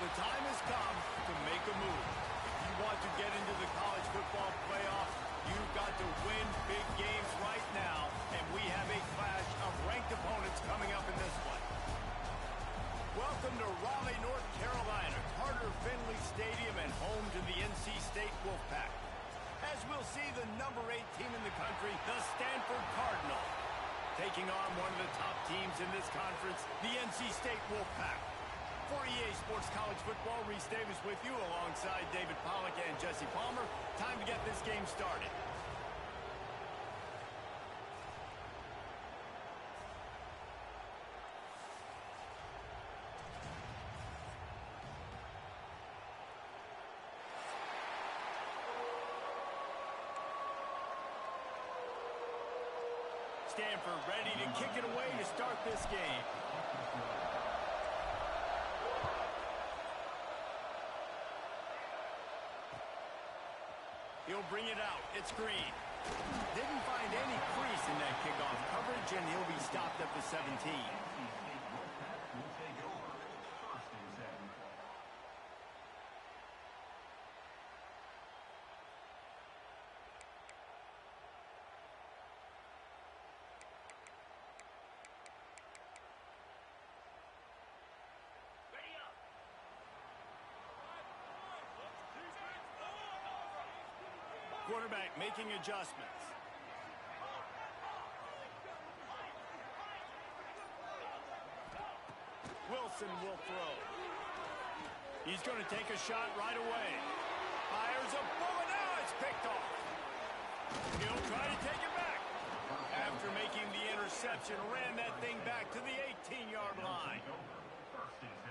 The time has come to make a move. If you want to get into the college football playoffs, you've got to win big games right now, and we have a clash of ranked opponents coming up in this one. Welcome to Raleigh, North Carolina, Carter Finley Stadium, and home to the NC State Wolfpack. As we'll see the number 8 team in the country, the Stanford Cardinals, taking on one of the top teams in this conference, the NC State Wolfpack. For EA Sports College Football, Reese Davis with you alongside David Pollack and Jesse Palmer. Time to get this game started. Stanford ready to kick it away to start this game. He'll bring it out. It's Green. Didn't find any crease in that kickoff coverage, and he'll be stopped at the 17. Quarterback making adjustments. Wilson will throw. He's going to take a shot right away. Fires a bullet. Now it's picked off. He'll try to take it back. After making the interception, ran that thing back to the 18-yard line.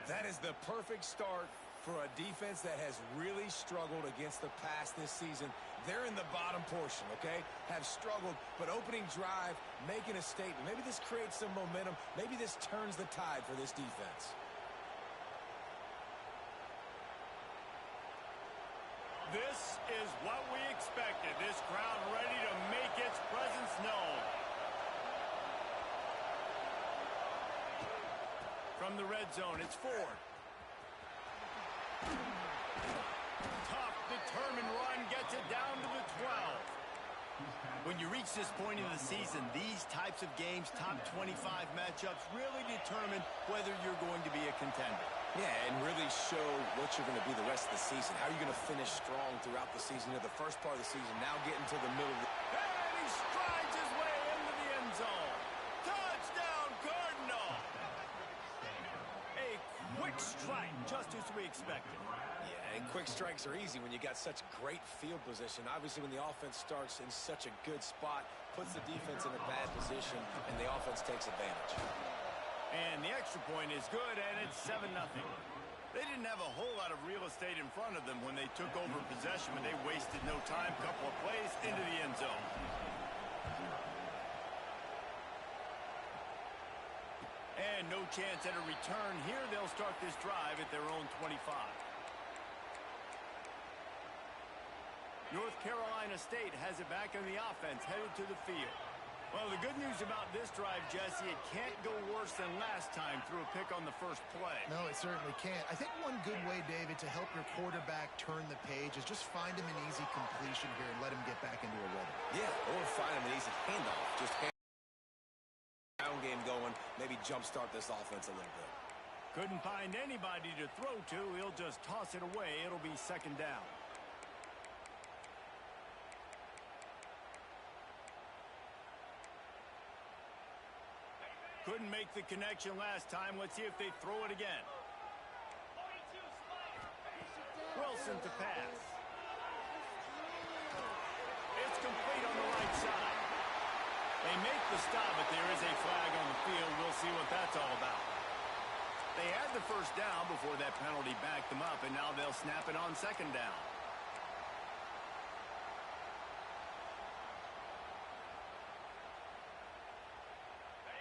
That is the perfect start for a defense that has really struggled against the pass this season. They're in the bottom portion, okay? Have struggled, but opening drive, making a statement. Maybe this creates some momentum. Maybe this turns the tide for this defense. This is what we expected. This crowd ready to make its presence known. From the red zone, it's Ford. Tough, determined run, gets it down to the 12. When you reach this point in the season, these types of games, top 25 matchups, really determine whether you're going to be a contender. Yeah, and really show what you're going to be the rest of the season. How are you going to finish strong throughout the season? You know, the first part of the season, now getting to the middle of the... And he strides his way into the end zone. Touchdown, Cardinal! A quick strike, just as we expected. Yeah, and quick strikes are easy when you got such great field position. Obviously, when the offense starts in such a good spot, puts the defense in a bad position, and the offense takes advantage. And the extra point is good, and it's 7-0. They didn't have a whole lot of real estate in front of them when they took over possession, but they wasted no time. Couple of plays into the end zone. And no chance at a return here. They'll start this drive at their own 25. North Carolina State has it back on the offense, headed to the field. Well, the good news about this drive, Jesse, it can't go worse than last time through a pick on the first play. No, it certainly can't. I think one good way, David, to help your quarterback turn the page is just find him an easy completion here and let him get back into a rhythm. Yeah, or find him an easy handoff. Just ground game going, maybe jumpstart this offense a little bit. Couldn't find anybody to throw to. He'll just toss it away. It'll be second down. Couldn't make the connection last time. Let's see if they throw it again. Wilson to pass. It's complete on the right side. They make the stop, but there is a flag on the field. We'll see what that's all about. They had the first down before that penalty backed them up, and now they'll snap it on second down.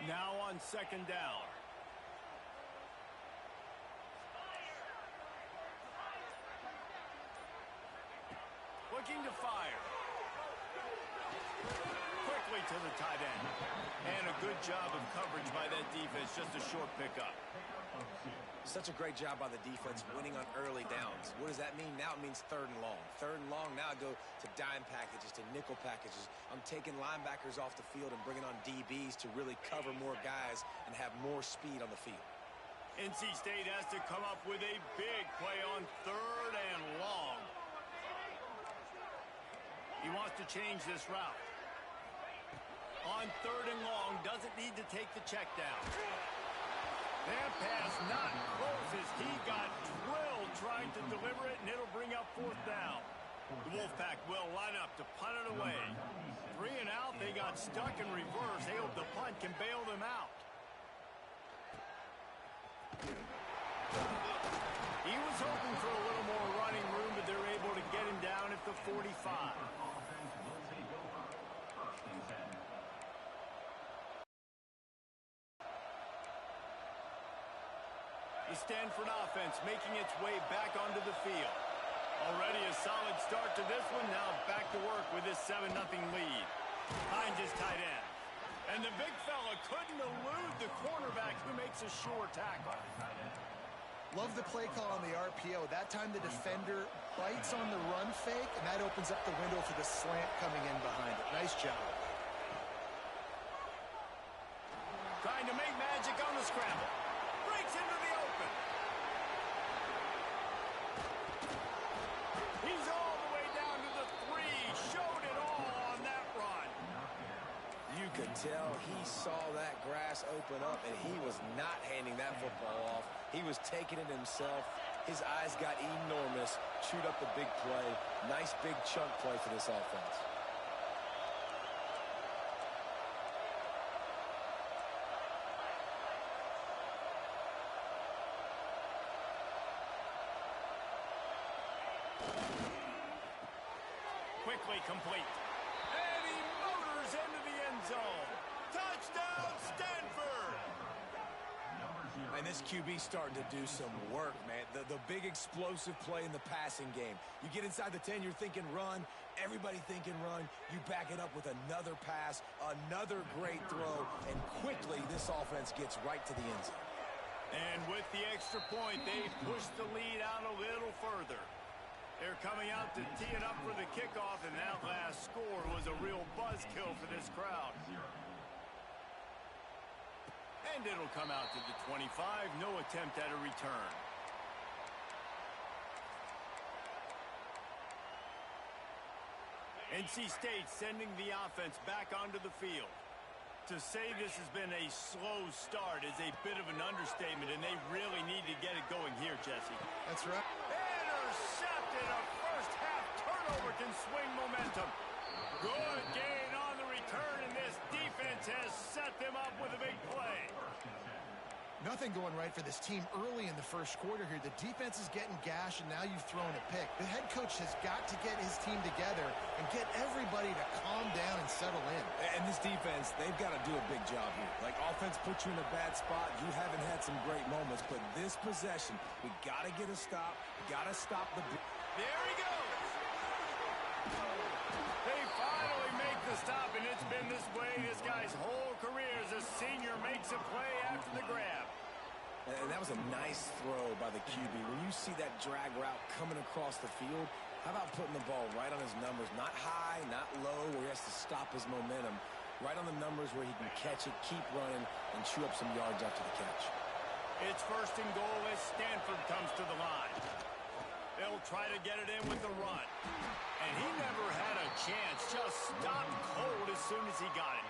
Now on second down. Looking to fire. Quickly to the tight end. And a good job of coverage by that defense. Just a short pickup. Such a great job by the defense winning on early downs. What does that mean? Now it means 3rd and long. 3rd and long, now I go to dime packages, to nickel packages. I'm taking linebackers off the field and bringing on DBs to really cover more guys and have more speed on the field. NC State has to come up with a big play on 3rd and long. He wants to change this route. On 3rd and long, doesn't need to take the check down. That pass not close as he got drilled trying to deliver it, and it'll bring up 4th down. The Wolfpack will line up to punt it away. 3 and out, they got stuck in reverse. They hope the punt can bail them out. He was hoping for a little more running room, but they're able to get him down at the 45. The Stanford offense making its way back onto the field. Already a solid start to this one. Now back to work with this 7-0 lead. Hines is tight end. And the big fella couldn't elude the cornerback who makes a sure tackle. Love the play call on the RPO. That time the defender bites on the run fake, and that opens up the window for the slant coming in behind it. Nice job. Trying to make magic on the scramble. Breaks into the open. He's all the way down to the 3. Showed it all on that run. You could tell he saw that grass open up, and he was not handing that football off. He was taking it himself. His eyes got enormous. Chewed up the big play. Nice big chunk play for this offense. Quickly complete. And he motors into the end zone. Touchdown, Stanford! And this QB starting to do some work, man. The big explosive play in the passing game. You get inside the 10, you're thinking run. Everybody thinking run. You back it up with another pass, another great throw, and quickly this offense gets right to the end zone. And with the extra point, they push the lead out a little further. They're coming out to tee it up for the kickoff, and that last score was a real buzzkill for this crowd. And it'll come out to the 25. No attempt at a return. NC State sending the offense back onto the field. To say this has been a slow start is a bit of an understatement, and they really need to get it going here, Jesse. That's right. Intercepted. A first-half turnover can swing momentum. Good gain on the return, and this defense has set them up with a big play. Nothing going right for this team early in the first quarter here. The defense is getting gashed, and now you've thrown a pick. The head coach has got to get his team together and get everybody to calm down and settle in. And this defense, they've got to do a big job here. Like, offense puts you in a bad spot. You haven't had some great moments, but this possession, we got to get a stop. We got to stop the... There he goes. They finally make the stop, and it's been this way this guy's whole career as a senior makes a play after the grab. And that was a nice throw by the QB. When you see that drag route coming across the field, how about putting the ball right on his numbers? Not high, not low, where he has to stop his momentum. Right on the numbers where he can catch it, keep running, and chew up some yards after the catch. It's 1st and goal as Stanford comes to the line. They'll try to get it in with the run. And he never had a chance. Just stopped cold as soon as he got it.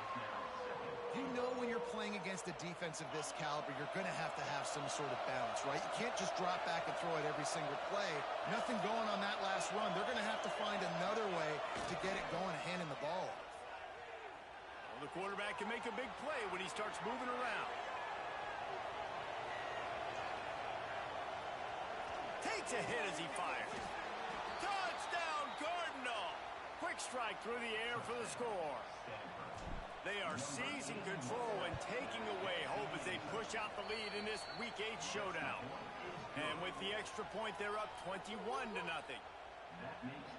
You know when you're playing against a defense of this caliber, you're going to have some sort of balance, right? You can't just drop back and throw it every single play. Nothing going on that last run. They're going to have to find another way to get it going and handing the ball off. Well, the quarterback can make a big play when he starts moving around. Takes a hit as he fires. Touchdown, Cardinal! Quick strike through the air for the score. They are seizing control and taking away hope as they push out the lead in this Week 8 showdown. And with the extra point, they're up 21-0.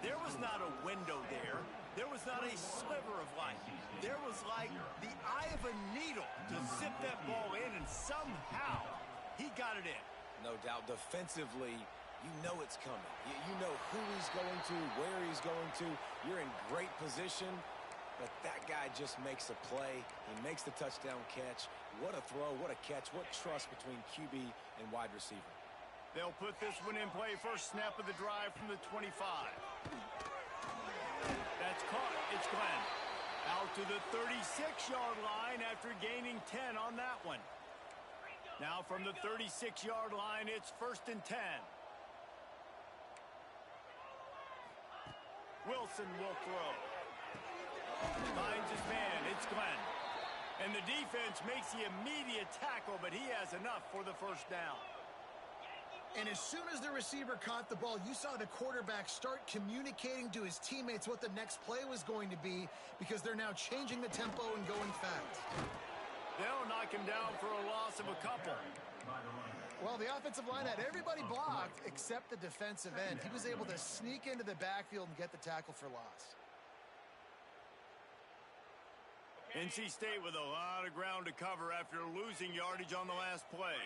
There was not a window there. There was not a sliver of light. There was like the eye of a needle to zip that ball in, and somehow he got it in. No doubt. Defensively, you know it's coming. You know who he's going to, where he's going to. You're in great position, but that guy just makes a play. He makes the touchdown catch. What a throw, what a catch, what trust between QB and wide receiver. They'll put this one in play. First snap of the drive from the 25. That's caught. It's Glenn. Out to the 36-yard line after gaining 10 on that one. Now from the 36-yard line, it's 1st and 10. Wilson will throw. Finds his man. It's Glenn. And the defense makes the immediate tackle, but he has enough for the first down. And as soon as the receiver caught the ball, you saw the quarterback start communicating to his teammates what the next play was going to be, because they're now changing the tempo and going fast. They'll knock him down for a loss of a couple. Well, the offensive line had everybody blocked except the defensive end. He was able to sneak into the backfield and get the tackle for loss. NC State with a lot of ground to cover after losing yardage on the last play.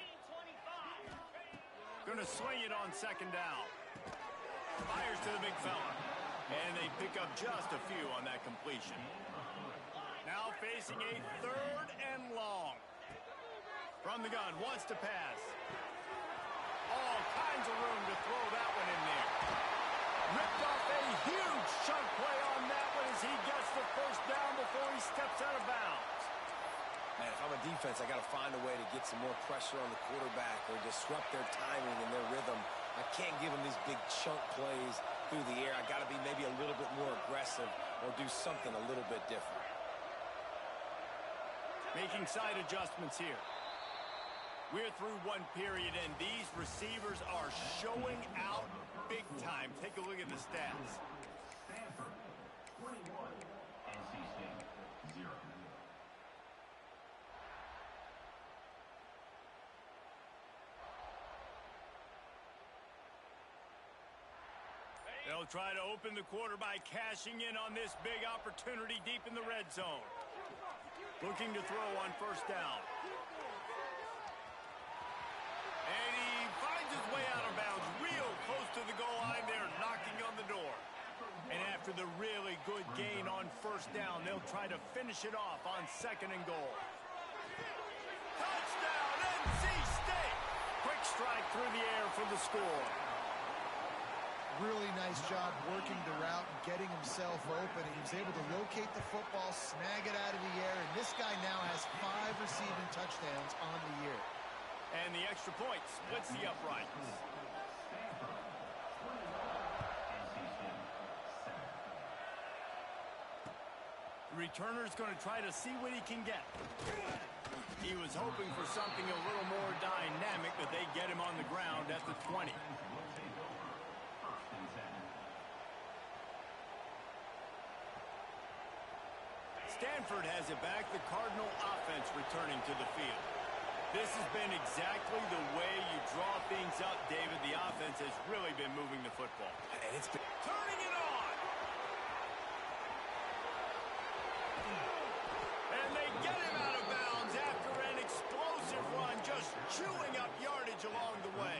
Going to swing it on 2nd down. Fires to the big fella. And they pick up just a few on that completion. Now facing a 3rd and long. From the gun, wants to pass. All kinds of room to throw that one in there. Ripped off a huge chunk play on that one as he gets the first down before he steps out of bounds. Man, if I'm a defense, I got to find a way to get some more pressure on the quarterback or disrupt their timing and their rhythm. I can't give them these big chunk plays through the air. I got to be maybe a little bit more aggressive or do something a little bit different. Making side adjustments here. We're through one period, and these receivers are showing out big time. Take a look at the stats. Stanford, 21. NC State, 0. They'll try to open the quarter by cashing in on this big opportunity deep in the red zone. Looking to throw on 1st down. And he finds his way out of bounds real close to the goal line there, knocking on the door. And after the really good gain on 1st down, they'll try to finish it off on 2nd and goal. Touchdown, NC State! Quick strike through the air for the score. Really nice job working the route and getting himself open. He was able to locate the football, snag it out of the air, and this guy now has 5 receiving touchdowns on the year. And the extra point splits the uprights. The returner's going to try to see what he can get. He was hoping for something a little more dynamic, but they get him on the ground at the 20. Stanford has it back, the Cardinal offense returning to the field. This has been exactly the way you draw things up, David. The offense has really been moving the football. And it's been Turning it on! And they get him out of bounds after an explosive run, just chewing up yardage along the way.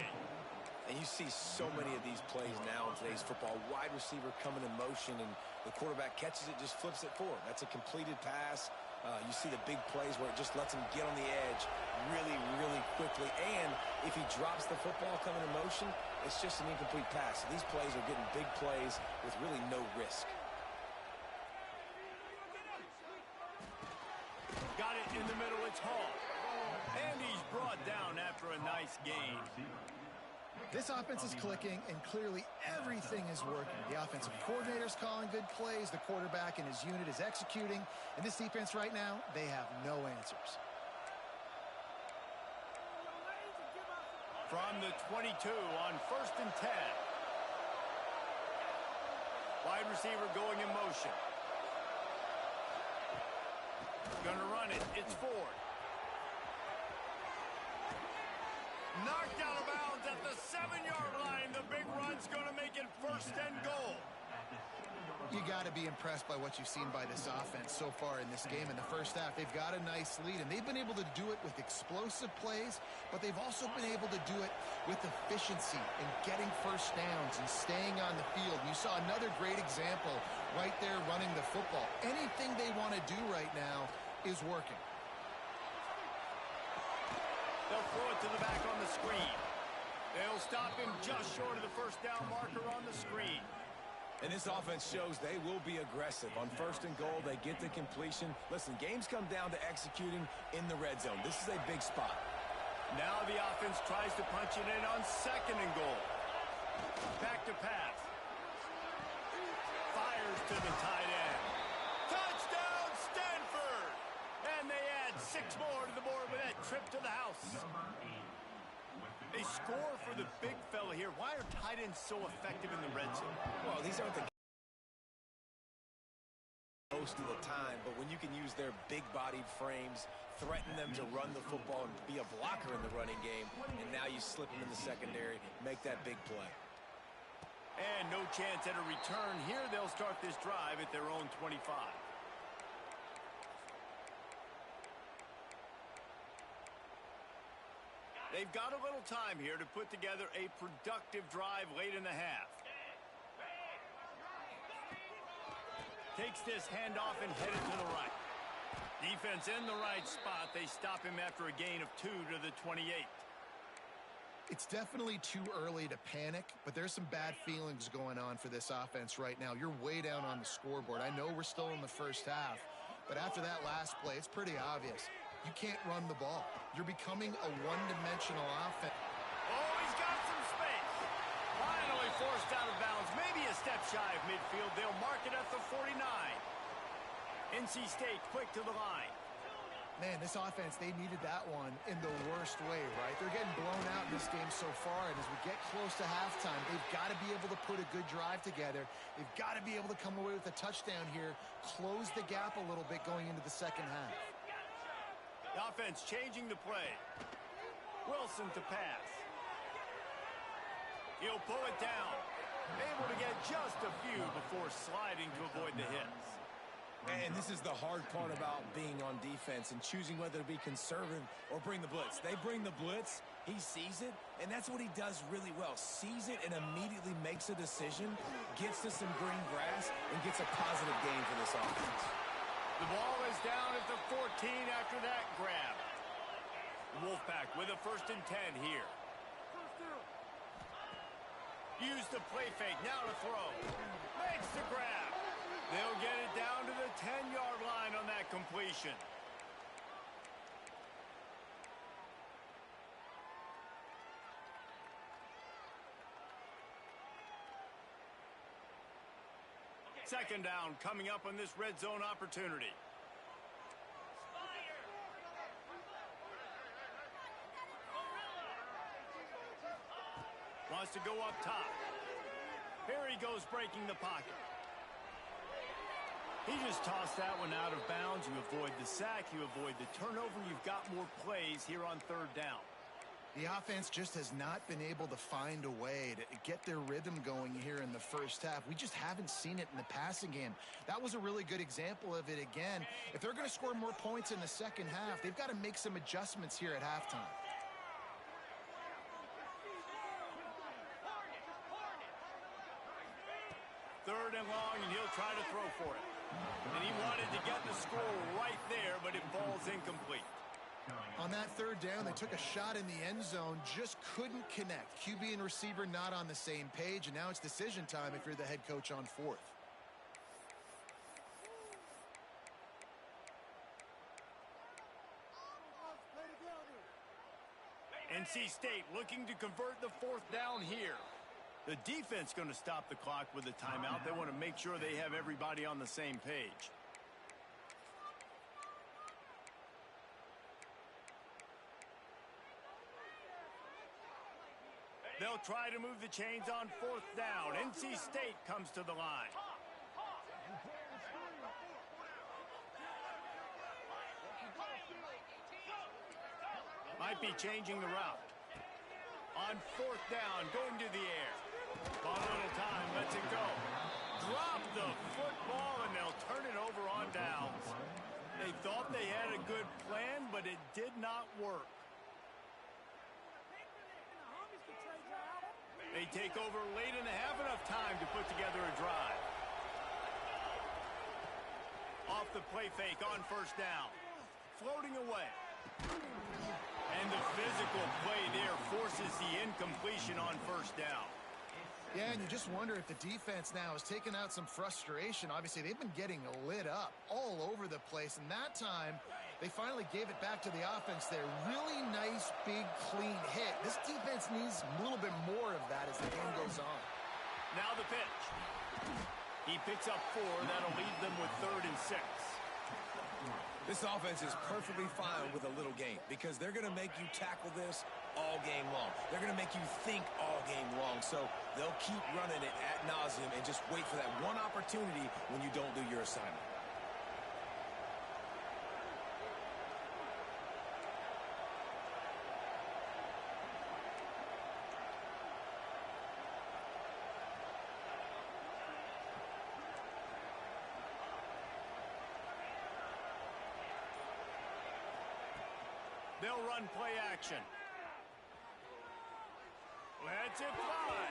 And you see so many of these plays now in today's football. Wide receiver coming in motion, and the quarterback catches it, just flips it forward. That's a completed pass. You see the big plays where it just lets him get on the edge really, really quickly. And if he drops the football coming in motion, it's just an incomplete pass. So these plays are getting big plays with really no risk. Got it in the middle, it's Hall. And he's brought down after a nice gain. This offense is clicking, and clearly everything is working. The offensive coordinator's calling good plays. The quarterback and his unit is executing. And this defense right now, they have no answers. From the 22 on 1st and 10. Wide receiver going in motion. Gonna run it. It's Ford. Knocked out of bounds at the 7-yard line. The big run's going to make it 1st and goal. You got to be impressed by what you've seen by this offense so far in this game. In the first half, they've got a nice lead, and they've been able to do it with explosive plays, but they've also been able to do it with efficiency and getting first downs and staying on the field. You saw another great example right there running the football. Anything they want to do right now is working. They'll throw it to the back on the screen. They'll stop him just short of the first down marker on the screen. And this offense shows they will be aggressive. On first and goal, they get the completion. Listen, games come down to executing in the red zone. This is a big spot. Now the offense tries to punch it in on second and goal. Back to pass. Fires to the tight end. Touchdown, Stanford! And they add 6 more to the board with that trip to the house. They score for the big fella here. Why are tight ends so effective in the red zone? Well, these aren't the most of the time, but when you can use their big-bodied frames, threaten them to run the football and be a blocker in the running game, and now you slip them in the secondary, make that big play. And no chance at a return here. They'll start this drive at their own 25. They've got a little time here to put together a productive drive late in the half. Takes this handoff and headed to the right. Defense in the right spot. They stop him after a gain of 2 to the 28. It's definitely too early to panic, but there's some bad feelings going on for this offense right now. You're way down on the scoreboard. I know we're still in the first half, but after that last play, it's pretty obvious. You can't run the ball. You're becoming a one-dimensional offense. Oh, he's got some space. Finally forced out of bounds. Maybe a step shy of midfield. They'll mark it at the 49. NC State quick to the line. Man, this offense, they needed that one in the worst way, right? They're getting blown out in this game so far, and as we get close to halftime, they've got to be able to put a good drive together. They've got to be able to come away with a touchdown here, close the gap a little bit going into the second half. The offense changing the play. Wilson to pass. He'll pull it down. Able to get just a few before sliding to avoid the hits. And this is the hard part about being on defense and choosing whether to be conservative or bring the blitz. They bring the blitz, he sees it, and that's what he does really well. Sees it and immediately makes a decision, gets to some green grass, and gets a positive gain for this offense. The ball is down at the 14 after that grab. Wolfpack with a 1st and 10 here. Use the play fake, now to throw. Makes the grab. They'll get it down to the 10-yard line on that completion. Second down coming up on this red zone opportunity. Wants to go up top. Here he goes breaking the pocket. He just tossed that one out of bounds. You avoid the sack, you avoid the turnover. You've got more plays here on 3rd down. The offense just has not been able to find a way to get their rhythm going here in the first half. We just haven't seen it in the passing game. That was a really good example of it again. If they're going to score more points in the second half, they've got to make some adjustments here at halftime. Third and long, and he'll try to throw for it. And he wanted to get the score right there, but it falls incomplete. On that 3rd down, they took a shot in the end zone, just couldn't connect. QB and receiver not on the same page, and now it's decision time if you're the head coach on 4th. NC State looking to convert the 4th down here. The defense going to stop the clock with a timeout. They want to make sure they have everybody on the same page. They'll try to move the chains on 4th down. NC State comes to the line. Might be changing the route. On 4th down, going to the air. Ball a little time, lets it go. Drop the did not work. They take over late and have enough time to put together a drive. Off the play fake on first down. Floating away. And the physical play there forces the incompletion on first down. Yeah, and you just wonder if the defense now has taken out some frustration. Obviously, they've been getting lit up all over the place, and that time they finally gave it back to the offense there. Really nice, big, clean hit. This defense needs a little bit more of that as the game goes on. Now the pitch. He picks up 4. That'll leave them with 3rd and 6. This offense is perfectly fine with a little game because they're going to make you tackle this all game long. They're going to make you think all game long. So they'll keep running it ad nauseum and just wait for that one opportunity when you don't do your assignment. They'll run play action. Lets it fly.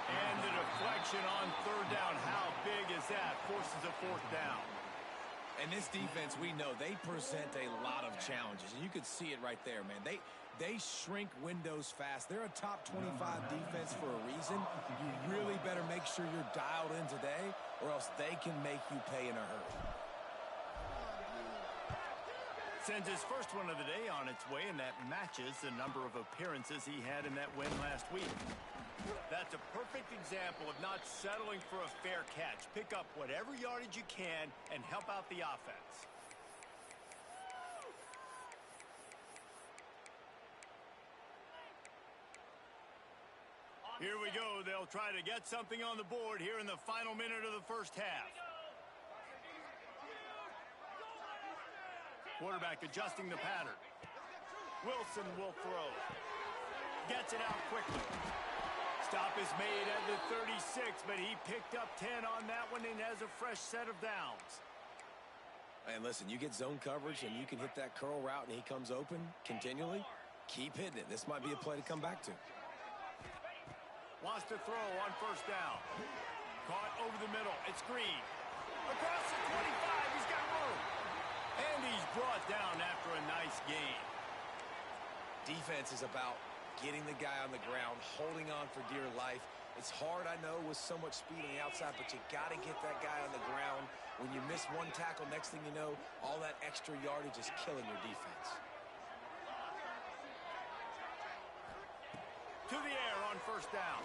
And the deflection on 3rd down. How big is that? Forces a 4th down. And this defense, we know, they present a lot of challenges. And you could see it right there, man. They shrink windows fast. They're a top 25 defense for a reason. You really better make sure you're dialed in today, or else they can make you pay in a hurry. Sends his first one of the day on its way, and that matches the number of appearances he had in that win last week. That's a perfect example of not settling for a fair catch. Pick up whatever yardage you can and help out the offense. Here we go. They'll try to get something on the board here in the final minute of the first half. Quarterback adjusting the pattern. Wilson will throw. Gets it out quickly. Stop is made at the 36, but he picked up 10 on that one and has a fresh set of downs. And listen, you get zone coverage and you can hit that curl route and he comes open continually. Keep hitting it. This might be a play to come back to. Wants to throw on first down. Caught over the middle. It's Green. Across the 25. He's got room. And he's brought down after a nice gain. Defense is about getting the guy on the ground, holding on for dear life. It's hard, I know, with so much speed on the outside, but you got to get that guy on the ground. When you miss one tackle, next thing you know, all that extra yardage is killing your defense. To the air on first down.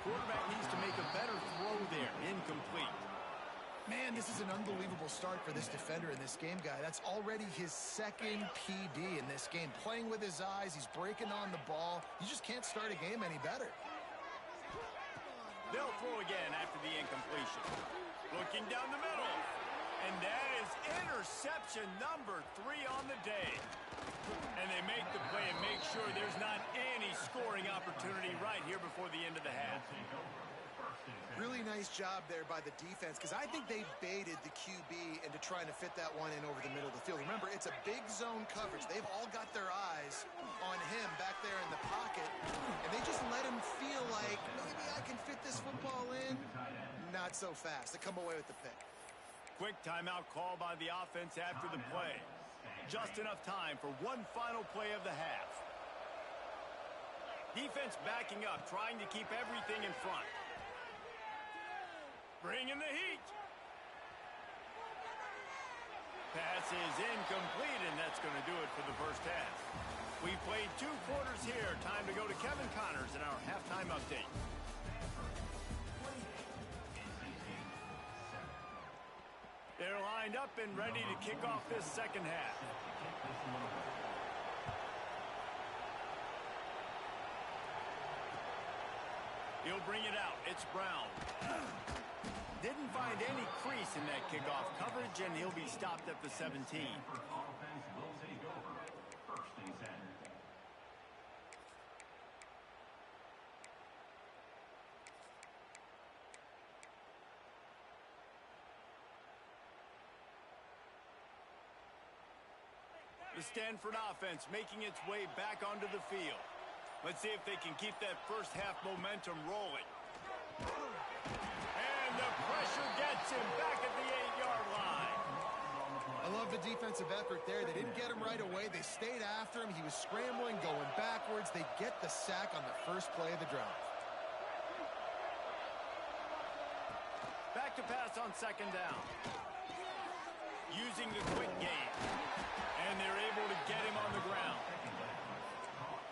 Quarterback needs to make a better throw there. Incomplete. Man, this is an unbelievable start for this defender in this game, guy. That's already his 2nd PD in this game. Playing with his eyes, he's breaking on the ball. You just can't start a game any better. They'll throw again after the incompletion. Looking down the middle. And that is interception number 3 on the day. And they make the play and make sure there's not any scoring opportunity right here before the end of the half. Really nice job there by the defense, because I think they baited the QB into trying to fit that one in over the middle of the field. Remember, it's a big zone coverage. They've all got their eyes on him back there in the pocket, and they just let him feel like, maybe I can fit this football in. Not so fast. They come away with the pick. Quick timeout call by the offense after the play. Just enough time for one final play of the half. Defense backing up, trying to keep everything in front. Bringing the heat. Pass is incomplete, and that's going to do it for the first half. We've played 2 quarters here. Time to go to Kevin Connors in our halftime update. They're lined up and ready to kick off this second half. He'll bring it out. It's Brown. Didn't find any crease in that kickoff coverage, and he'll be stopped at the 17. The Stanford offense making its way back onto the field. Let's see if they can keep that first half momentum rolling. And the pressure gets him back at the 8-yard line. I love the defensive effort there. They didn't get him right away. They stayed after him. He was scrambling, going backwards. They get the sack on the first play of the drive. Back to pass on second down. Using the quick game. And they're able to get him on the ground.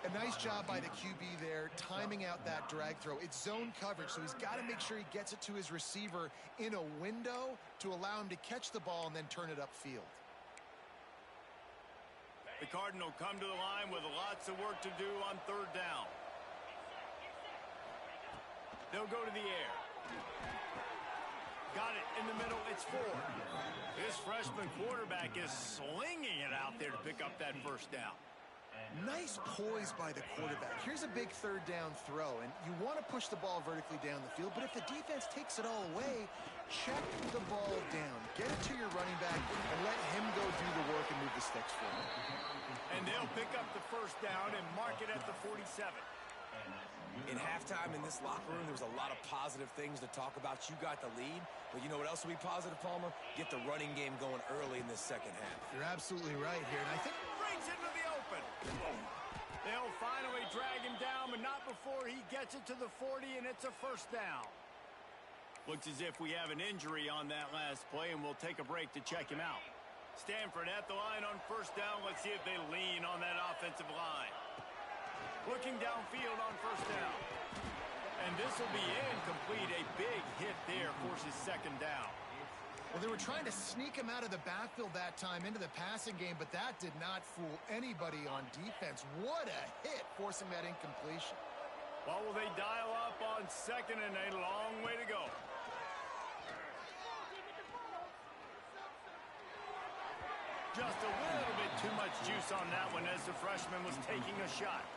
A nice job by the QB there, timing out that drag throw. It's zone coverage, so he's got to make sure he gets it to his receiver in a window to allow him to catch the ball and then turn it upfield. The Cardinal come to the line with lots of work to do on third down. They'll go to the air. Got it in the middle. It's Ford. This freshman quarterback is slinging it out there to pick up that first down. Nice poise by the quarterback. Here's a big third down throw, and you want to push the ball vertically down the field, but if the defense takes it all away, check the ball down. Get it to your running back and let him go do the work and move the sticks for him. And they'll pick up the first down and mark it at the 47. In halftime in this locker room, there was a lot of positive things to talk about. You got the lead, but you know what else will be positive, Palmer? Get the running game going early in this second half. You're absolutely right here, and I think Brings into the open. They'll finally drag him down, but not before he gets it to the 40, and it's a first down. Looks as if we have an injury on that last play, and we'll take a break to check him out. Stanford at the line on first down. Let's see if they lean on that offensive line. Looking downfield on first down. And this will be incomplete. A big hit there forces second down. well, they were trying to sneak him out of the backfield that time into the passing game, but that did not fool anybody on defense. What a hit, forcing that incompletion. Well, will they dial up on second and a long way to go? Just a little bit too much juice on that one as the freshman was taking a shot.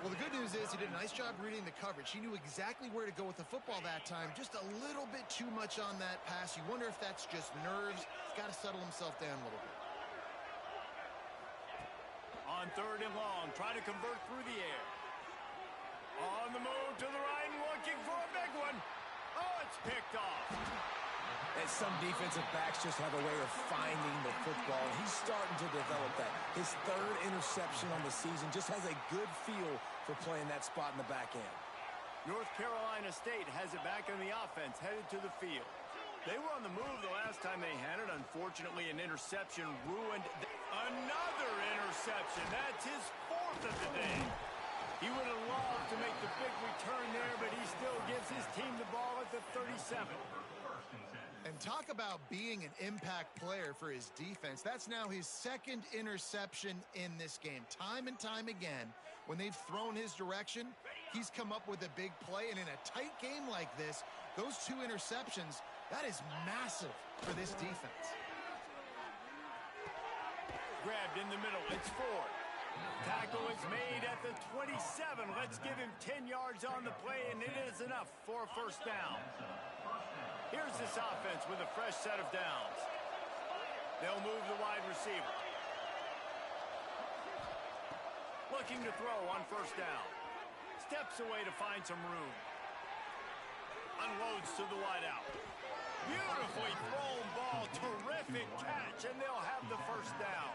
Well, the good news is he did a nice job reading the coverage. He knew exactly where to go with the football that time. Just a little bit too much on that pass. You wonder if that's just nerves. He's got to settle himself down a little bit. On third and long, try to convert through the air. On the move to the right and looking for a big one. Oh, it's picked off. And some defensive backs just have a way of finding the football. He's starting to develop that. His third interception on the season just has a good feel for playing that spot in the back end. North Carolina State has it back in the offense, headed to the field. They were on the move the last time they had it. Unfortunately, an interception ruined. Another interception. That's his fourth of the day. He would have loved to make the big return there, but he still gives his team the ball at the 37. And talk about being an impact player for his defense. That's now his second interception in this game. Time and time again, when they've thrown his direction, he's come up with a big play. And in a tight game like this, those two interceptions, that is massive for this defense. Grabbed in the middle. It's Ford. Tackle is made at the 27. Let's give him 10 yards on the play, and it is enough for a first down. Here's this offense with a fresh set of downs. They'll move the wide receiver. Looking to throw on first down. Steps away to find some room. Unloads to the wideout. Beautifully thrown ball. Terrific catch, and they'll have the first down.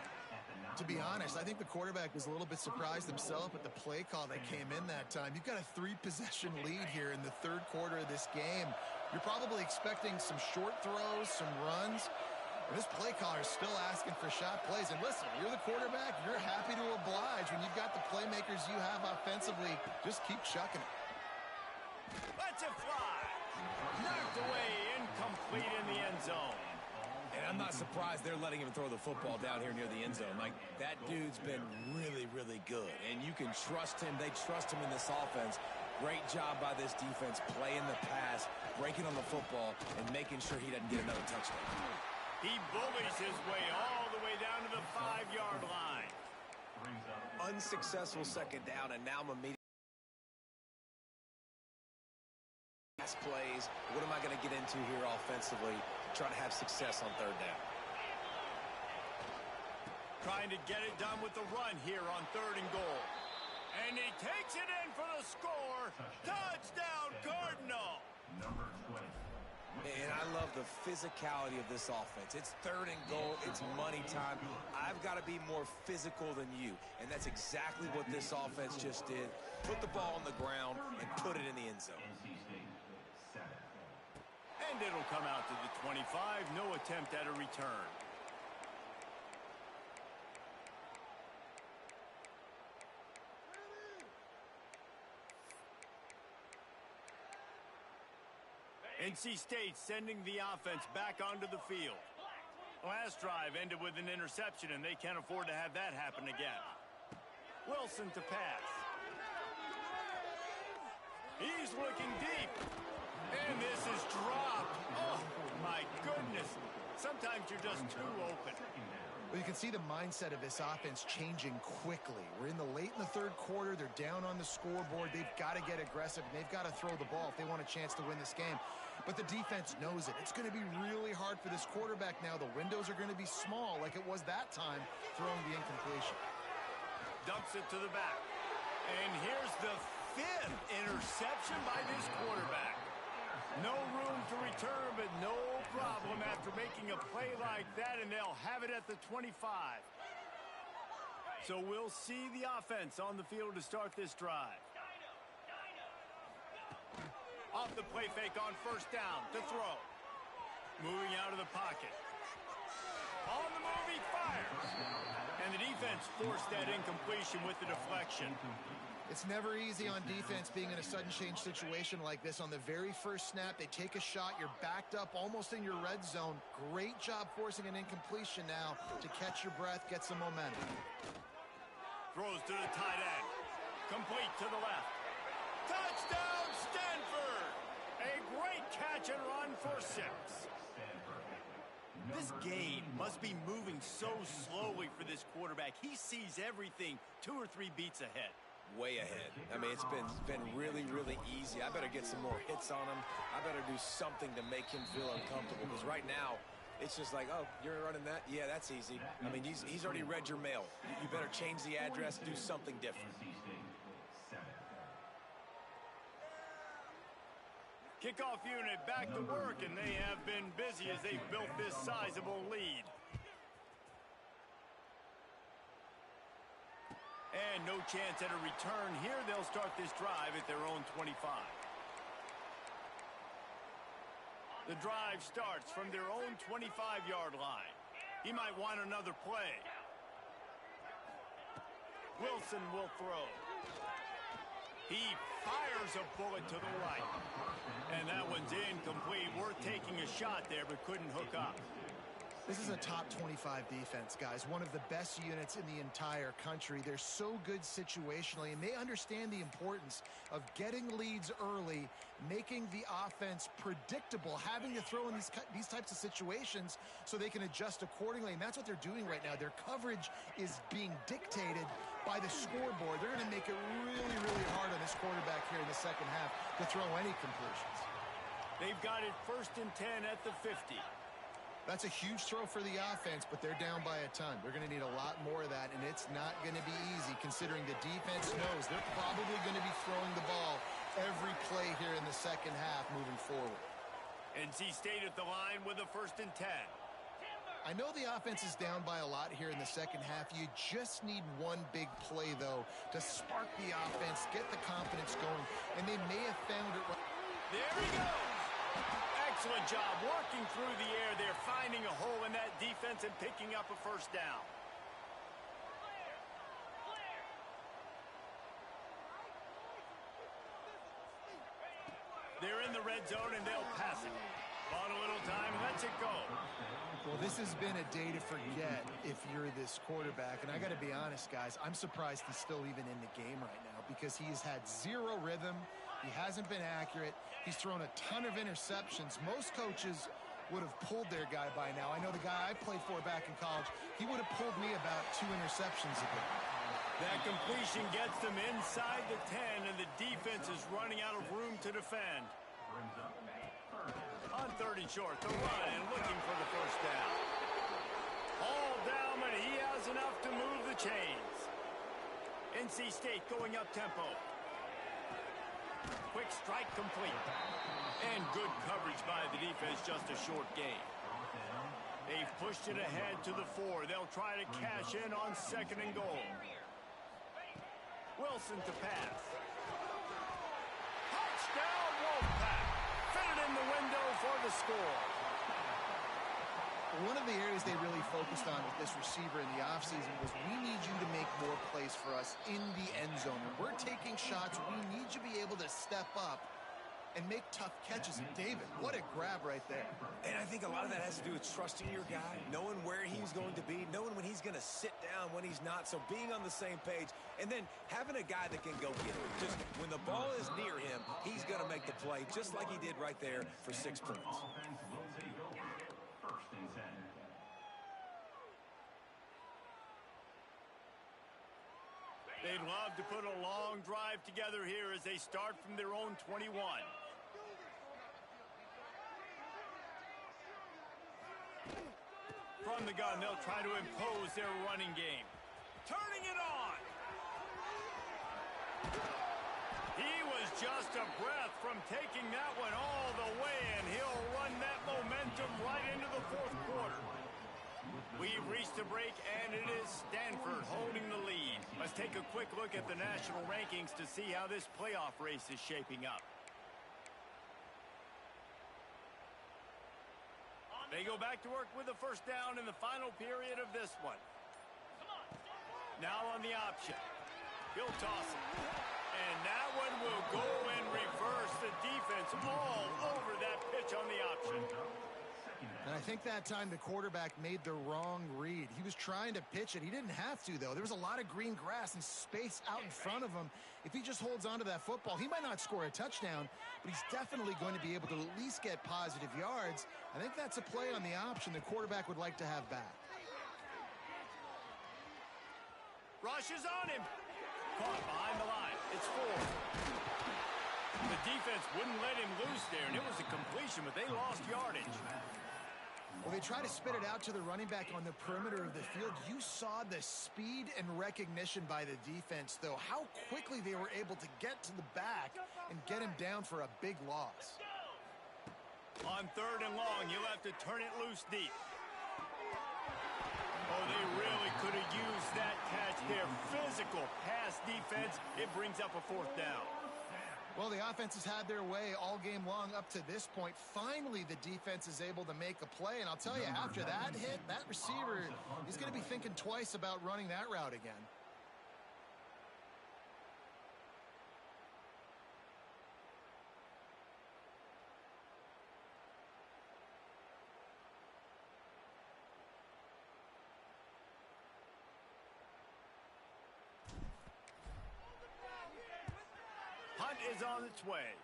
To be honest, I think the quarterback was a little bit surprised himself at the play call that came in that time. You've got a 3-possession lead here in the third quarter of this game. You're probably expecting some short throws, some runs. And this play caller is still asking for shot plays. And listen, you're the quarterback. You're happy to oblige when you've got the playmakers you have offensively. Just keep chucking it. Lets it fly. Knocked away, incomplete in the end zone. And I'm not surprised they're letting him throw the football down here near the end zone. Like, that dude's been really, really good. And you can trust him. They trust him in this offense. Great job by this defense playing the pass, breaking on the football, and making sure he doesn't get another touchdown. He bullies his way all the way down to the 5-yard line. Unsuccessful second down, and now Mamita plays. What am I going to get into here offensively to try to have success on third down? Trying to get it done with the run here on 3rd and goal. And he takes it in for the score. Touchdown, Cardinal. Number 20. And I love the physicality of this offense. It's 3rd and goal. It's money time. I've got to be more physical than you. And that's exactly what this offense just did. Put the ball on the ground and put it in the end zone. NC State 7. And it'll come out to the 25. No attempt at a return. NC State sending the offense back onto the field. Last drive ended with an interception, and they can't afford to have that happen again. Wilson to pass. He's looking deep. And this is dropped. Oh, my goodness. Sometimes you're just too open. Well, you can see the mindset of this offense changing quickly. We're in the late in the 3rd quarter. They're down on the scoreboard. They've got to get aggressive, and they've got to throw the ball if they want a chance to win this game. But the defense knows it. It's going to be really hard for this quarterback now. The windows are going to be small like it was that time throwing the incompletion. Dumps it to the back. And here's the 5th interception by this quarterback. No room to return, but no problem after making a play like that, and they'll have it at the 25. So we'll see the offense on the field to start this drive. Off the play fake on 1st down to throw. Moving out of the pocket. On the move, he fires. And the defense forced that incompletion with the deflection. It's never easy on defense being in a sudden change situation like this. On the very first snap, they take a shot. You're backed up almost in your red zone. Great job forcing an incompletion now to catch your breath, get some momentum. Throws to the tight end. Complete to the left. Touchdown, Stanford! A great catch and run for 6. This game must be moving so slowly for this quarterback. He sees everything 2 or 3 beats ahead. Way ahead. I mean, it's been really, really easy. I better get some more hits on him. I better do something to make him feel uncomfortable, because right now, it's just like, oh, you're running that? Yeah, that's easy. I mean, he's already read your mail. You better change the address, do something different. NC State 7. Kickoff unit back to work, and they have been busy as they've built this sizable lead. And no chance at a return here. They'll start this drive at their own 25. The drive starts from their own 25-yard line. He might want another play. Wilson will throw. He fires a bullet to the right. And that one's incomplete. Worth taking a shot there, but couldn't hook up. This is a top 25 defense, guys. One of the best units in the entire country. They're so good situationally, and they understand the importance of getting leads early, making the offense predictable, having to throw in these types of situations so they can adjust accordingly. And that's what they're doing right now. Their coverage is being dictated by the scoreboard. They're going to make it really, really hard on this quarterback here in the second half to throw any completions. They've got it 1st and 10 at the 50. That's a huge throw for the offense, but they're down by a ton. They're going to need a lot more of that, and it's not going to be easy considering the defense knows they're probably going to be throwing the ball every play here in the second half moving forward. NC State at the line with a 1st and 10. I know the offense is down by a lot here in the second half. You just need one big play, though, to spark the offense, get the confidence going, and they may have found it right. There he goes. Excellent job working through the air there, finding a hole in that defense and picking up a 1st down. They're in the red zone and they'll pass it. Bought a little time, lets it go. Well, this has been a day to forget if you're this quarterback. And I got to be honest, guys, I'm surprised he's still even in the game right now because he's had 0 rhythm. He hasn't been accurate. He's thrown a ton of interceptions. Most coaches would have pulled their guy by now. I know the guy I played for back in college, he would have pulled me about 2 interceptions ago. That completion gets them inside the 10, and the defense is running out of room to defend. On 3rd and short, the run and looking for the 1st down. All down, but he has enough to move the chains. NC State going up tempo. Quick strike complete. And good coverage by the defense, just a short gain. They've pushed it ahead to the 4. They'll try to cash in on 2nd and goal. Wilson to pass. Touchdown, Wolfpack. Fit it in the window for the score. One of the areas they really focused on with this receiver in the offseason was we need you to make more plays for us in the end zone. When we're taking shots, we need you to be able to step up and make tough catches. And David, what a grab right there. And I think a lot of that has to do with trusting your guy, knowing where he's going to be, knowing when he's going to sit down, when he's not. So being on the same page, and then having a guy that can go get it. Just when the ball is near him, he's going to make the play, just like he did right there for 6 points. Offense will take over. 1st and 10. They'd love to put a long drive together here as they start from their own 21. From the gun, they'll try to impose their running game. Turning it on. He was just a breath from taking that one all the way, and he'll run that momentum right into the 4th quarter. We've reached a break, and it is Stanford holding the lead. Let's take a quick look at the national rankings to see how this playoff race is shaping up. They go back to work with the 1st down in the final period of this one. Now on the option. He'll toss it. And that one will go and reverse the defense all over that pitch on the option. And I think that time the quarterback made the wrong read. He was trying to pitch it. He didn't have to, though. There was a lot of green grass and space out in front of him. If he just holds on to that football, he might not score a touchdown, but he's definitely going to be able to at least get positive yards. I think that's a play on the option the quarterback would like to have back. Rush is on him. Caught behind the line. It's 4. The defense wouldn't let him loose there, and it was a completion, but they lost yardage. Well, they try to spit it out to the running back on the perimeter of the field. You saw the speed and recognition by the defense, though. How quickly they were able to get to the back and get him down for a big loss. On 3rd and long, you'll have to turn it loose deep. Oh, they really could have used that catch there. Physical pass defense. It brings up a 4th down. Well, the offense has had their way all game long up to this point. Finally, the defense is able to make a play. And I'll tell you, after that hit, that receiver is going to be thinking twice about running that route again. Hunt is on its way.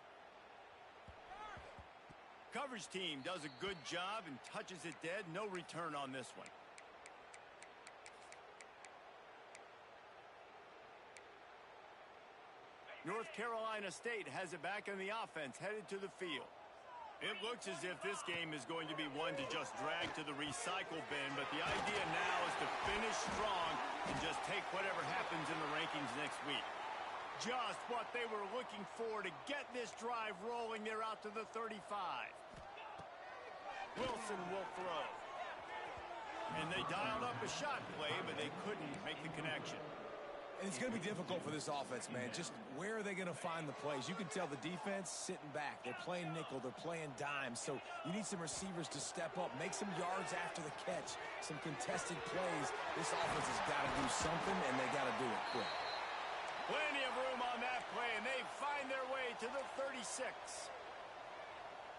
Coverage team does a good job and touches it dead. No return on this one. North Carolina State has it back in the offense, headed to the field. It looks as if this game is going to be one to just drag to the recycle bin, but the idea now is to finish strong and just take whatever happens in the rankings next week. Just what they were looking for to get this drive rolling. They're out to the 35. Wilson will throw. And they dialed up a shot play, but they couldn't make the connection. And it's going to be difficult for this offense, man. Just where are they going to find the plays? You can tell the defense sitting back. They're playing nickel. They're playing dime. So you need some receivers to step up, make some yards after the catch, some contested plays. This offense has got to do something, and they got to do it quick. Plenty of room on that play, and they find their way to the 36.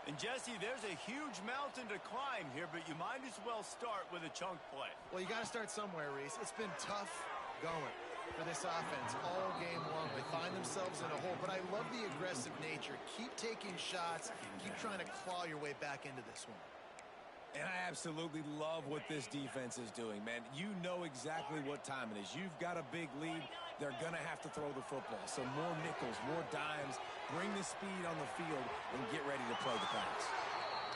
And, Jesse, there's a huge mountain to climb here, but you might as well start with a chunk play. Well, you got to start somewhere, Reese. It's been tough going for this offense all game long. They find themselves in a hole, but I love the aggressive nature. Keep taking shots. Keep trying to claw your way back into this one. And I absolutely love what this defense is doing, man. You know exactly what time it is. You've got a big lead. They're going to have to throw the football. So more nickels, more dimes. Bring the speed on the field and get ready to play the pass.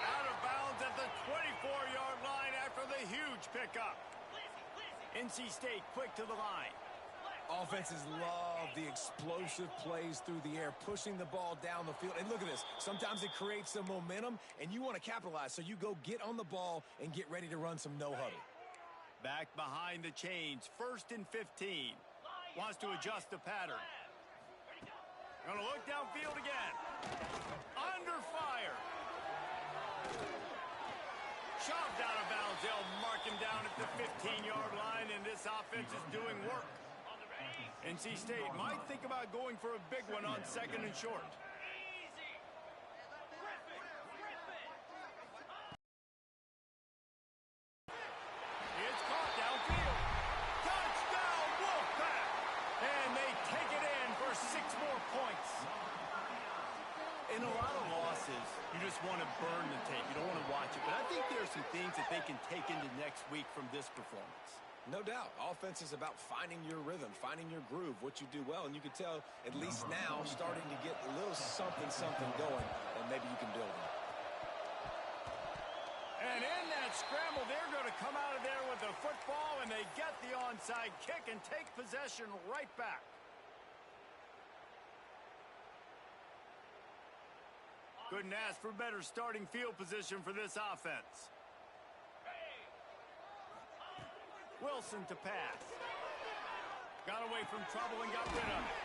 Out of bounds bounds at the 24-yard line after the huge pickup. NC State quick to the line. Offenses love the explosive plays through the air, pushing the ball down the field. And look at this. Sometimes it creates some momentum, and you want to capitalize. So you go get on the ball and get ready to run some no-huddle. Back behind the chains, 1st and 15. Wants to adjust the pattern. Going to look downfield again. Under fire. Shoved out of bounds. They'll mark him down at the 15-yard line, and this offense is doing work. NC State might think about going for a big one on 2nd and short. It's caught downfield. Touchdown, Wolfpack! And they take it in for 6 more points. In a lot of losses, you just want to burn the tape. You don't want to watch it. But I think there are some things that they can take into next week from this performance. No doubt. Offense is about finding your rhythm, finding your groove, what you do well. And you can tell, at least now, starting to get a little something going, and maybe you can build on. And in that scramble, they're going to come out of there with the football, and they get the onside kick and take possession right back. Couldn't ask for better starting field position for this offense. Wilson to pass. Got away from trouble and got rid of it.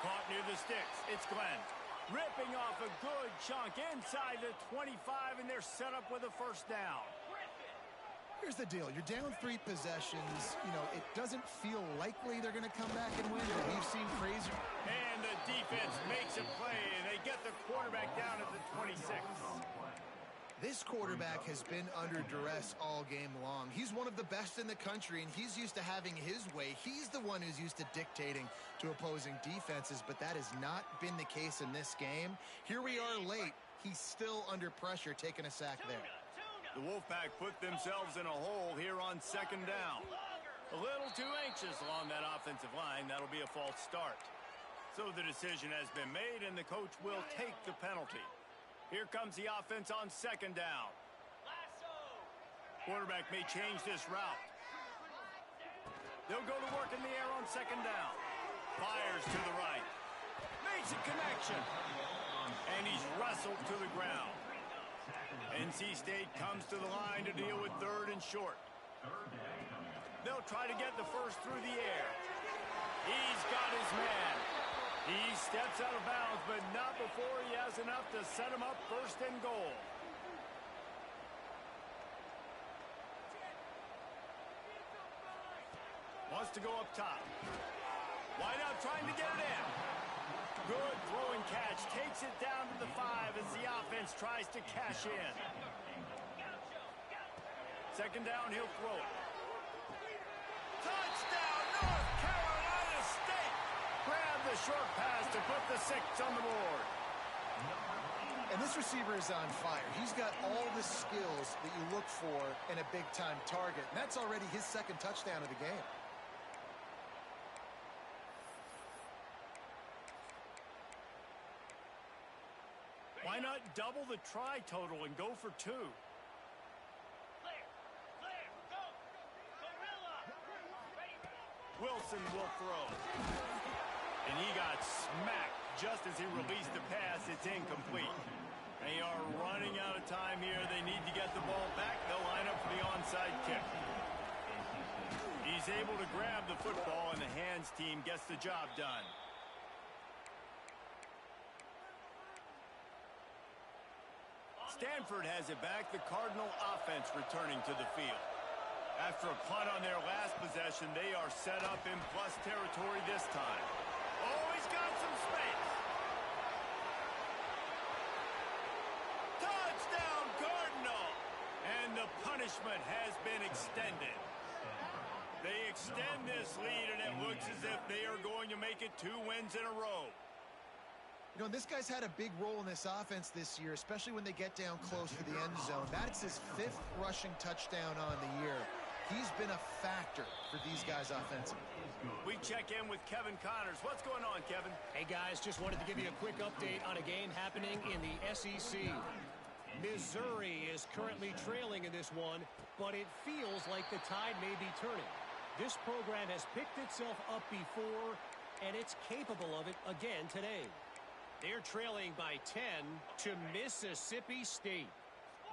Caught near the sticks. It's Glenn. Ripping off a good chunk inside the 25, and they're set up with a 1st down. Here's the deal. You're down 3 possessions. You know, it doesn't feel likely they're going to come back and win, but we've seen crazy. And the defense makes a play, and they get the quarterback down at the 26. This quarterback has been under duress all game long. He's one of the best in the country, and he's used to having his way. He's the one who's used to dictating to opposing defenses, but that has not been the case in this game. Here we are late. He's still under pressure, taking a sack there. The Wolfpack put themselves in a hole here on 2nd down. A little too anxious along that offensive line. That'll be a false start. So the decision has been made, and the coach will take the penalty. Here comes the offense on 2nd down. Quarterback may change this route. They'll go to work in the air on 2nd down. Fires to the right. Makes a connection. And he's wrestled to the ground. NC State comes to the line to deal with 3rd and short. They'll try to get the 1st through the air. He's got his man. He steps out of bounds, but not before he has enough to set him up 1st and goal. Wants to go up top. Wide out trying to get it in. Good throwing catch. Takes it down to the 5 as the offense tries to cash in. 2nd down, he'll throw it. Touchdown, North Carolina State! Grab the short pass to put the 6 on the board. And this receiver is on fire. He's got all the skills that you look for in a big-time target. And that's already his 2nd touchdown of the game. Why not double the try total and go for 2? Wilson will throw. And he got smacked just as he released the pass. It's incomplete. They are running out of time here. They need to get the ball back. They'll line up for the onside kick. He's able to grab the football, and the hands team gets the job done. Stanford has it back. The Cardinal offense returning to the field. After a punt on their last possession, they are set up in plus territory this time. Oh, he's got some space. Touchdown, Cardinal! And the punishment has been extended. They extend this lead, and it looks as if they are going to make it 2 wins in a row. You know, this guy's had a big role in this offense this year, especially when they get down close to the end zone. That's his 5th rushing touchdown on the year. He's been a factor for these guys offensively. We check in with Kevin Connors. What's going on, Kevin? Hey, guys, just wanted to give you a quick update on a game happening in the SEC. Missouri is currently trailing in this one, but it feels like the tide may be turning. This program has picked itself up before, and it's capable of it again today. They're trailing by 10 to Mississippi State.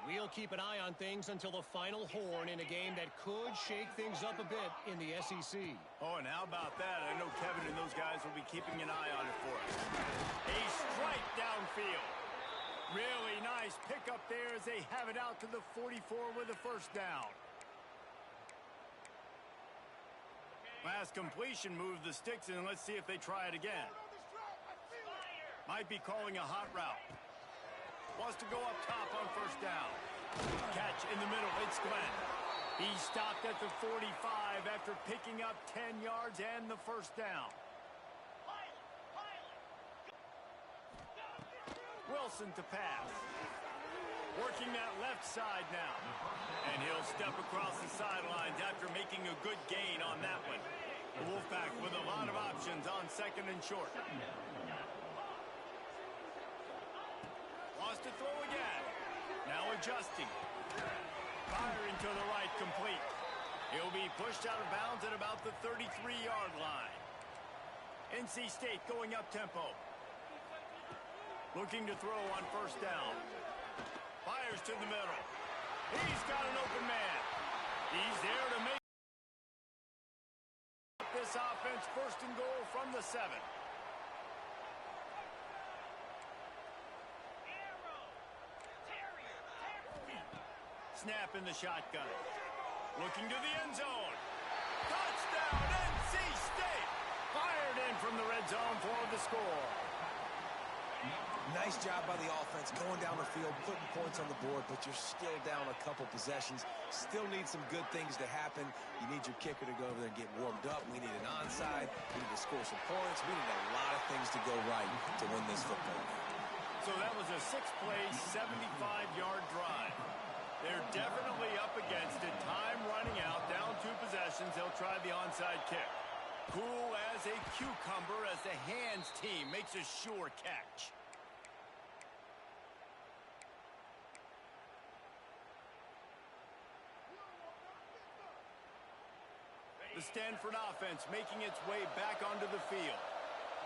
We'll keep an eye on things until the final horn in a game that could shake things up a bit in the SEC. Oh, and how about that? I know Kevin and those guys will be keeping an eye on it for us. A strike downfield. Really nice pickup there as they have it out to the 44 with a first down. Last completion moved the sticks in. Let's see if they try it again. Might be calling a hot route. Wants to go up top on first down. Catch in the middle. It's Glenn. He stopped at the 45 after picking up 10 yards and the first down. Wilson to pass. Working that left side now. And he'll step across the sidelines after making a good gain on that one. The Wolfpack with a lot of options on second and short. Wants to throw again. Now adjusting. Firing to the right, complete. He'll be pushed out of bounds at about the 33-yard line. NC State going up tempo. Looking to throw on first down. Fires to the middle. He's got an open man. He's there to make this offense first and goal from the 7. Snap in the shotgun. Looking to the end zone. Touchdown, NC State! Fired in from the red zone for the score. Nice job by the offense going down the field, putting points on the board, but you're still down a couple possessions. Still need some good things to happen. You need your kicker to go over there and get warmed up. We need an onside. We need to score some points. We need a lot of things to go right to win this football game. So that was a 6-play, 75-yard drive. They're definitely up against it. Time running out, down 2 possessions. They'll try the onside kick. Cool as a cucumber as the hands team makes a sure catch. The Stanford offense making its way back onto the field.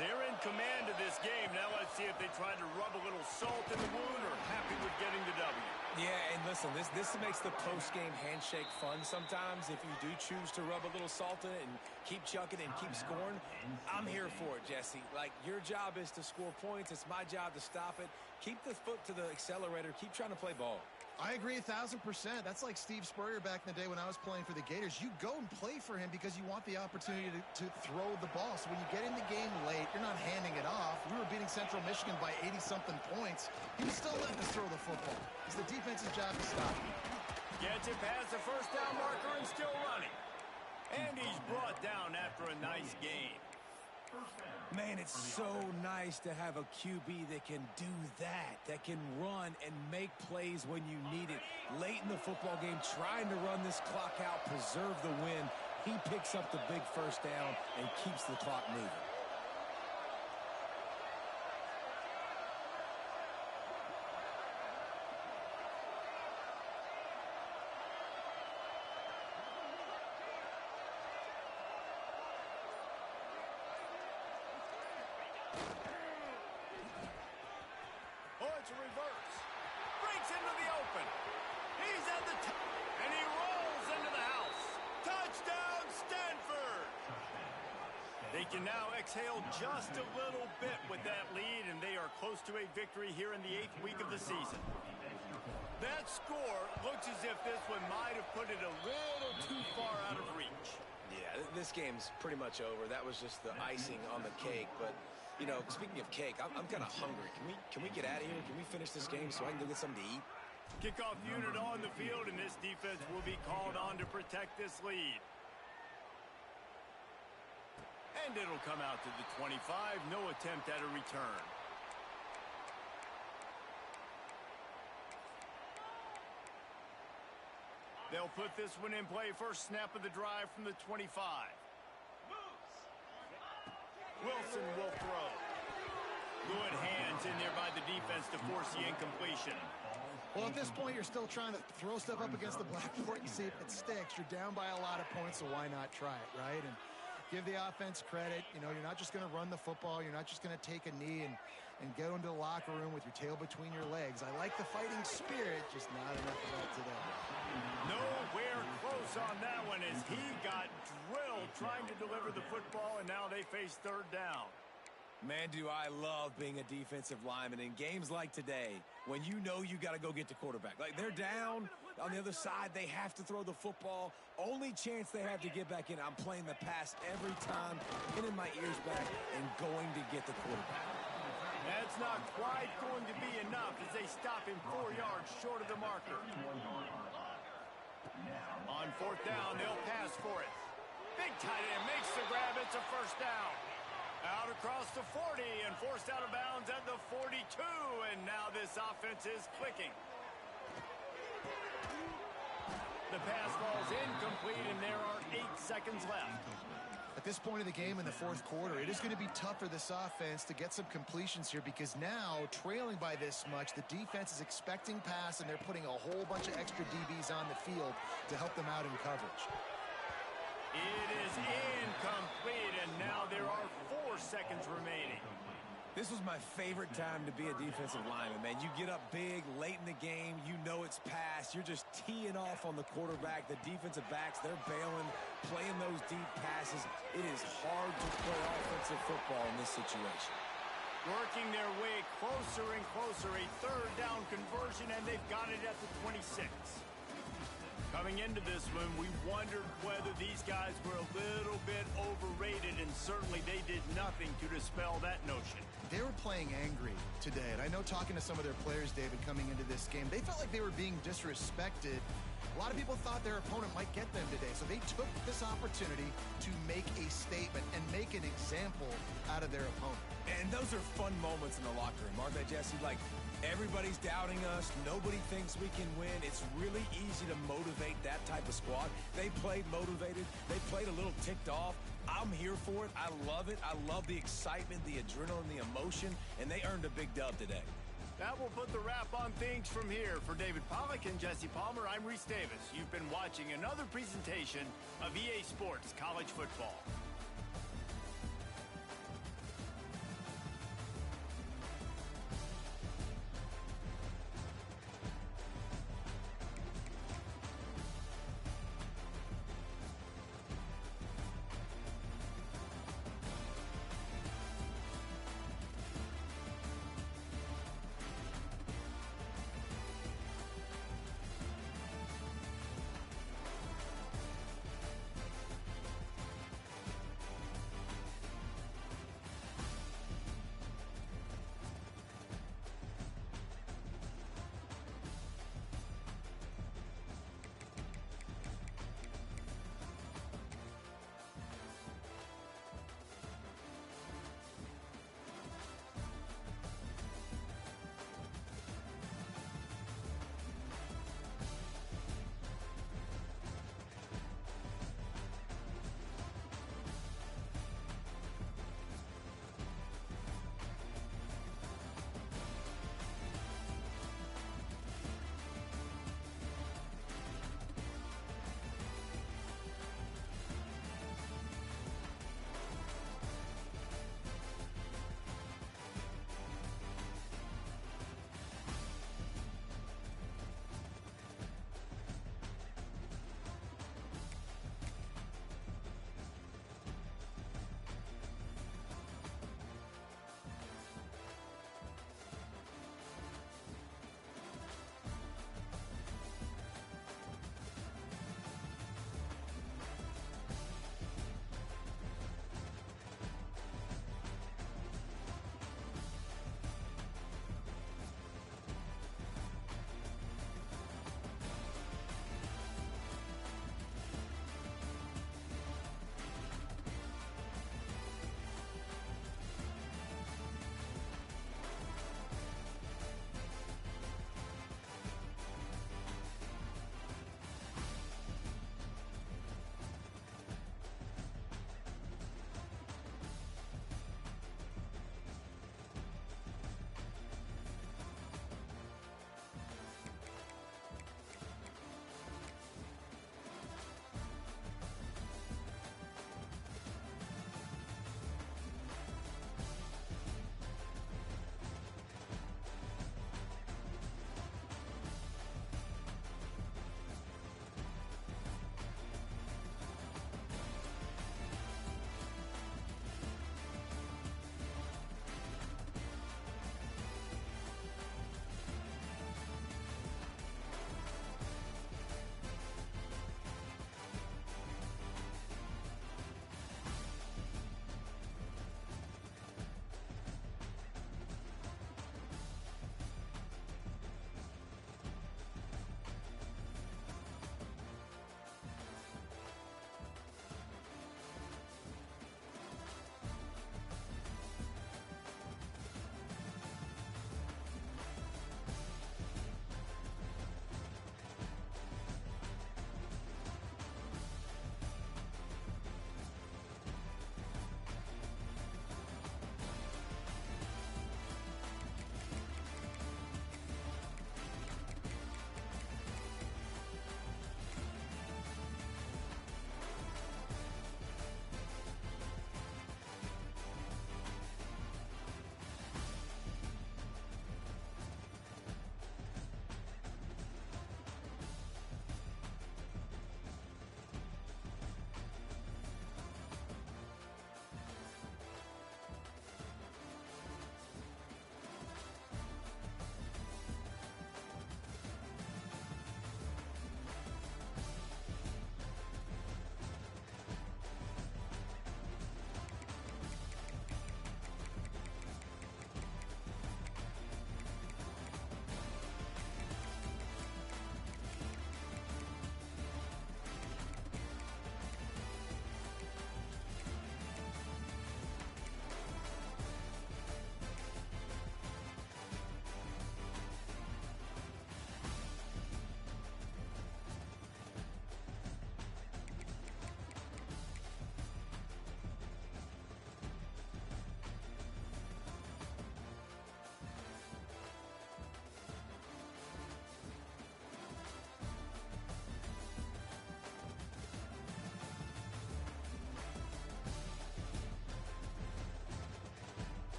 They're in command of this game. Now let's see if they try to rub a little salt in the wound or happy with getting the W. Yeah, and listen, this makes the post-game handshake fun sometimes. If you do choose to rub a little salt in it and keep chucking and keep scoring, I'm here for it, Jesse. Like, your job is to score points. It's my job to stop it. Keep the foot to the accelerator. Keep trying to play ball. I agree 1,000%. That's like Steve Spurrier back in the day when I was playing for the Gators. You go and play for him because you want the opportunity to throw the ball. So when you get in the game late, you're not handing it off. We were beating Central Michigan by 80-something points. He was still letting us throw the football. It's the defense's job to stop him. Gets it past the first down marker and still running. And he's brought down after a nice gain. Man, it's so nice to have a QB that can do that can run and make plays when you need it. Late in the football game, trying to run this clock out, preserve the win. He picks up the big first down and keeps the clock moving. It's a reverse. Breaks into the open. He's at the top. And he rolls into the house. Touchdown, Stanford. They can now exhale just a little bit with that lead, and they are close to a victory here in the 8th week of the season. That score looks as if this one might have put it a little too far out of reach. Yeah, this game's pretty much over. That was just the icing on the cake, but you know, speaking of cake, I'm kind of hungry. Can we get out of here? Can we finish this game so I can go get something to eat? Kickoff unit on the field, and this defense will be called on to protect this lead. And it'll come out to the 25. No attempt at a return. They'll put this one in play. First snap of the drive from the 25. Wilson will throw. Good hands in there by the defense to force the incompletion. Well, at this point, you're still trying to throw stuff up against the blackboard and see if it sticks. You're down by a lot of points, so why not try it, right? And give the offense credit. You know, you're not just going to run the football. You're not just going to take a knee and go into the locker room with your tail between your legs. I like the fighting spirit, just not enough of that today. Nowhere close on that one as he got drilled trying to deliver the football, and now they face third down. Man, do I love being a defensive lineman in games like today when you know you got to go get the quarterback. Like, they're down on the other side. They have to throw the football. Only chance they have to get back in. I'm playing the pass every time, pinning my ears back and going to get the quarterback. That's not quite going to be enough as they stop him 4 yards short of the marker. On fourth down, they'll pass for it. Big tight end makes the grab. It's a first down. Out across the 40 and forced out of bounds at the 42. And now this offense is clicking. The pass falls incomplete, and there are 8 seconds left. At this point of the game in the fourth quarter, it is going to be tough for this offense to get some completions here because now, trailing by this much, the defense is expecting pass, and they're putting a whole bunch of extra DBs on the field to help them out in coverage. It is incomplete, and now there are 4 seconds remaining. This was my favorite time to be a defensive lineman, man. You get up big, late in the game, you know it's past. You're just teeing off on the quarterback. The defensive backs, they're bailing, playing those deep passes. It is hard to play offensive football in this situation. Working their way closer and closer, a third down conversion, and they've got it at the 26. Coming into this one, we wondered whether these guys were a little bit overrated, and certainly they did nothing to dispel that notion. They were playing angry today, and I know talking to some of their players, David, coming into this game, they felt like they were being disrespected. A lot of people thought their opponent might get them today, so they took this opportunity to make a statement and make an example out of their opponent. And those are fun moments in the locker room, aren't they, Jesse? Like, everybody's doubting us. Nobody thinks we can win. It's really easy to motivate that type of squad. They played motivated. They played a little ticked off. I'm here for it. I love it. I love the excitement, the adrenaline, the emotion, and they earned a big dub today. That will put the wrap on things from here. For David Pollack and Jesse Palmer, I'm Reese Davis. You've been watching another presentation of EA Sports College Football.